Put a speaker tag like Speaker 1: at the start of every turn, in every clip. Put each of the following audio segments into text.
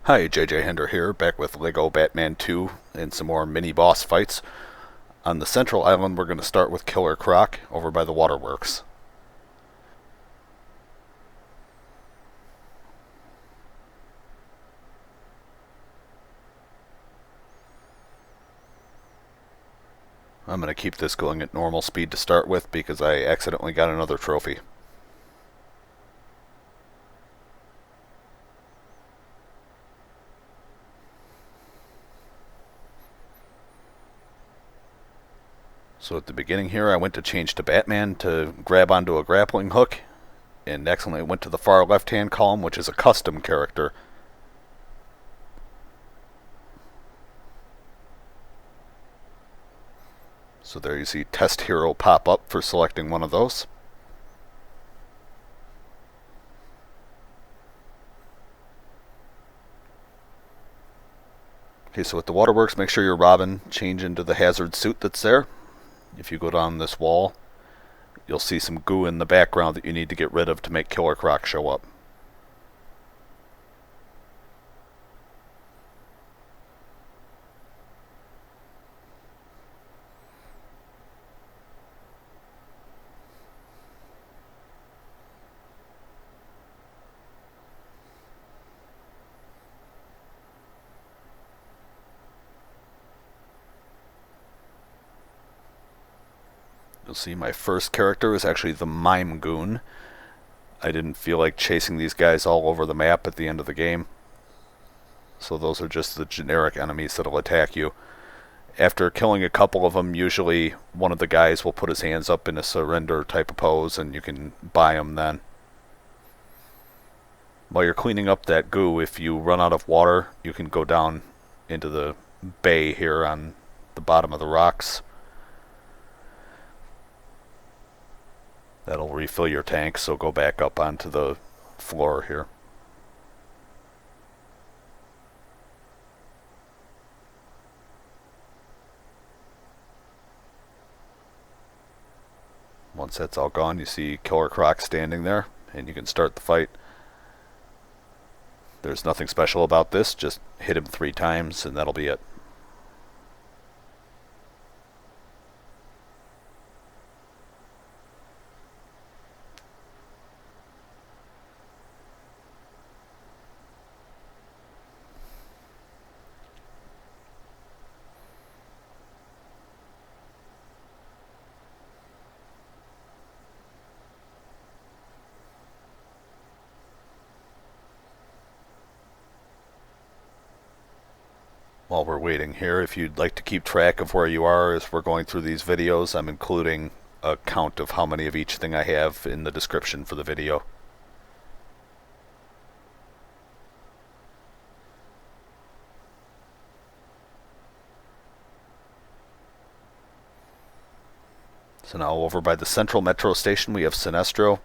Speaker 1: Hi, JJ Hender here, back with LEGO Batman 2 and some more mini-boss fights. On the central island, we're going to start with Killer Croc over by the waterworks. I'm going to keep this going at normal speed to start with because I accidentally got another trophy. So at the beginning here, I went to change to Batman to grab onto a grappling hook, and accidentally went to the far left-hand column, which is a custom character. So there you see Test Hero pop up for selecting one of those. Okay, so with the waterworks, make sure your Robin change into the hazard suit that's there. If you go down this wall, you'll see some goo in the background that you need to get rid of to make Killer Croc show up. You'll see my first character is actually the Mime Goon. I didn't feel like chasing these guys all over the map at the end of the game. So those are just the generic enemies that'll attack you. After killing a couple of them, usually one of the guys will put his hands up in a surrender type of pose and you can buy them then. While you're cleaning up that goo, if you run out of water, you can go down into the bay here on the bottom of the rocks. That'll refill your tank, so go back up onto the floor here. Once that's all gone, you see Killer Croc standing there, and you can start the fight. There's nothing special about this, just hit him 3 times and that'll be it. While we're waiting here, if you'd like to keep track of where you are as we're going through these videos, I'm including a count of how many of each thing I have in the description for the video. So now over by the central metro station we have Sinstro.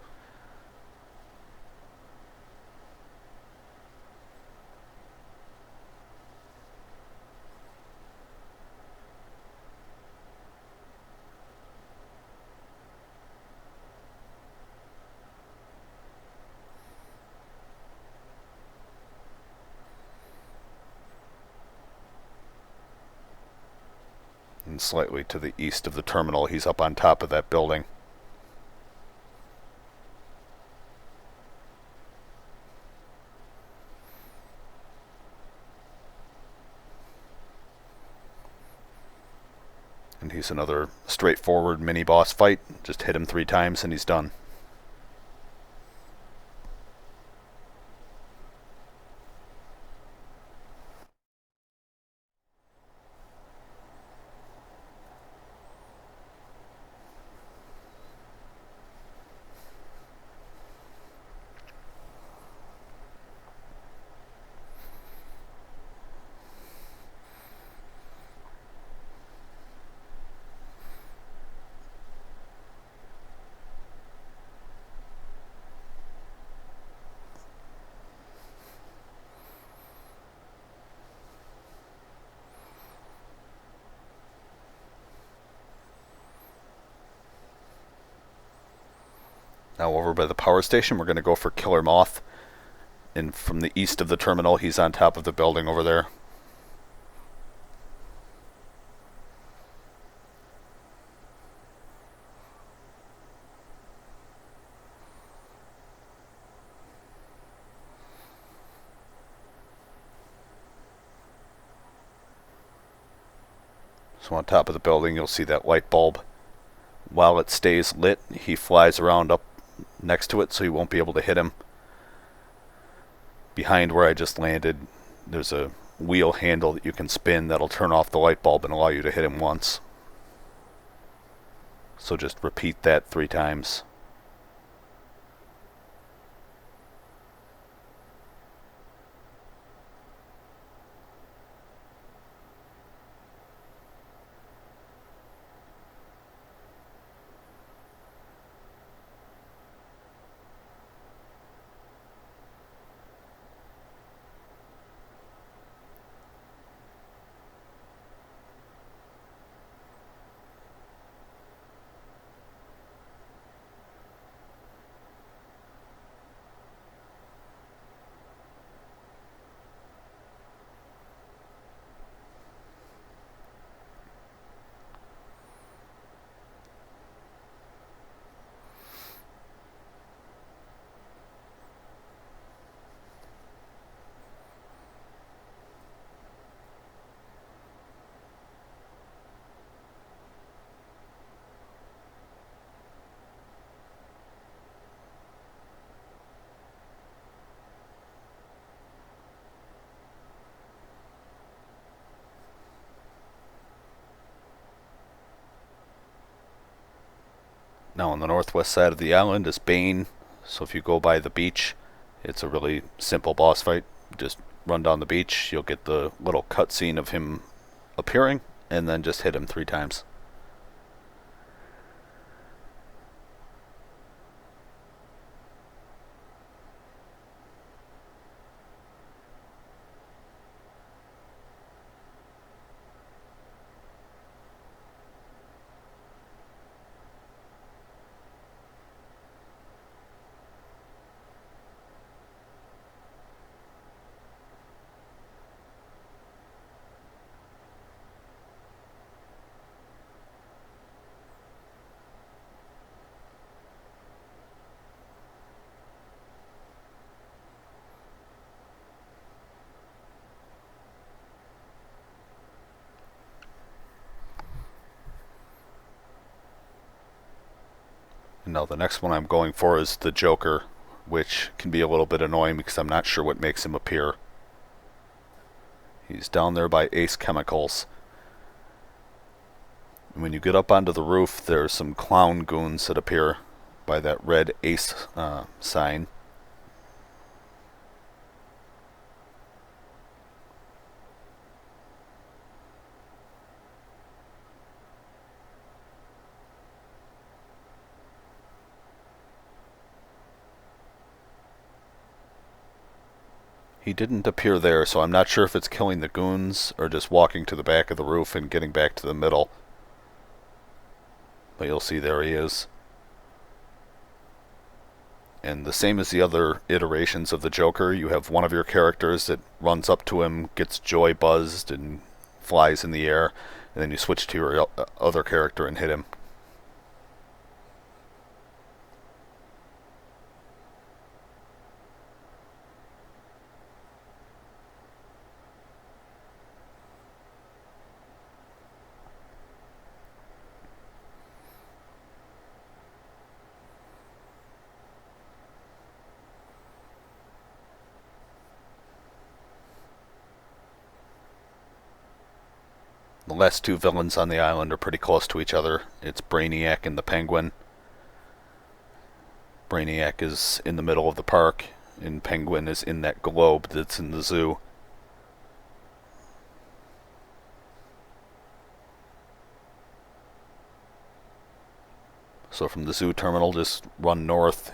Speaker 1: And slightly to the east of the terminal, he's up on top of that building. And he's another straightforward mini-boss fight. Just hit him 3 times and he's done. Now over by the power station, we're going to go for Killer Moth. And from the east of the terminal, he's on top of the building over there. So on top of the building, you'll see that light bulb. While it stays lit, he flies around up next to it, so you won't be able to hit him. Behind where I just landed, there's a wheel handle that you can spin that'll turn off the light bulb and allow you to hit him once. So just repeat that 3 times. Now on the northwest side of the island is Bane, so if you go by the beach, it's a really simple boss fight. Just run down the beach, you'll get the little cutscene of him appearing, and then just hit him 3 times. Now the next one I'm going for is the Joker, which can be a little bit annoying because I'm not sure what makes him appear. He's down there by Ace Chemicals. And when you get up onto the roof, there's some clown goons that appear by that red Ace sign. He didn't appear there, so I'm not sure if it's killing the goons or just walking to the back of the roof and getting back to the middle. But you'll see there he is. And the same as the other iterations of the Joker, you have one of your characters that runs up to him, gets joy buzzed, and flies in the air, and then you switch to your other character and hit him. The last 2 villains on the island are pretty close to each other. It's Brainiac and the Penguin. Brainiac is in the middle of the park, and Penguin is in that globe that's in the zoo. So from the zoo terminal, just run north.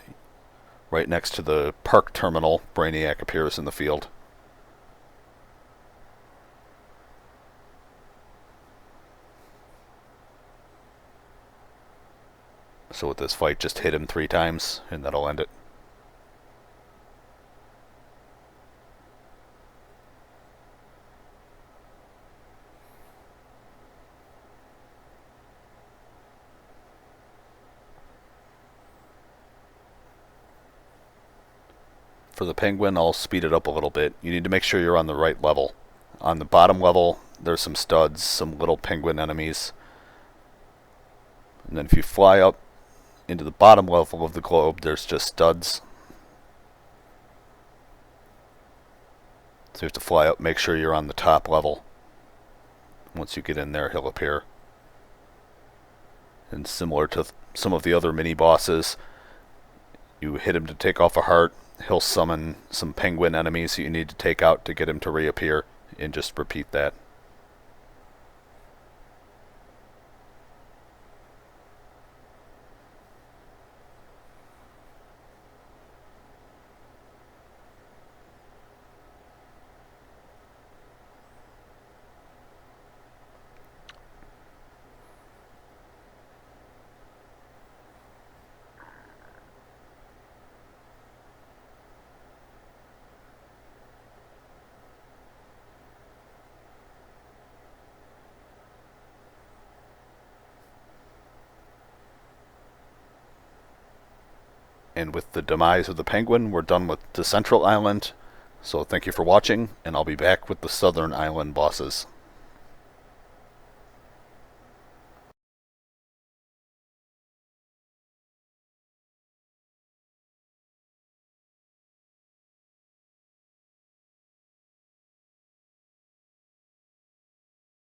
Speaker 1: Right next to the park terminal, Brainiac appears in the field. So with this fight, just hit him 3 times, and that'll end it. For the penguin, I'll speed it up a little bit. You need to make sure you're on the right level. On the bottom level, there's some studs, some little penguin enemies. And then if you fly up into the bottom level of the globe, there's just studs. So you have to fly up, make sure you're on the top level. Once you get in there, he'll appear. And similar to some of the other mini-bosses, you hit him to take off a heart, he'll summon some penguin enemies that you need to take out to get him to reappear, and just repeat that. And with the demise of the penguin, we're done with the central island. So thank you for watching, and I'll be back with the southern island bosses.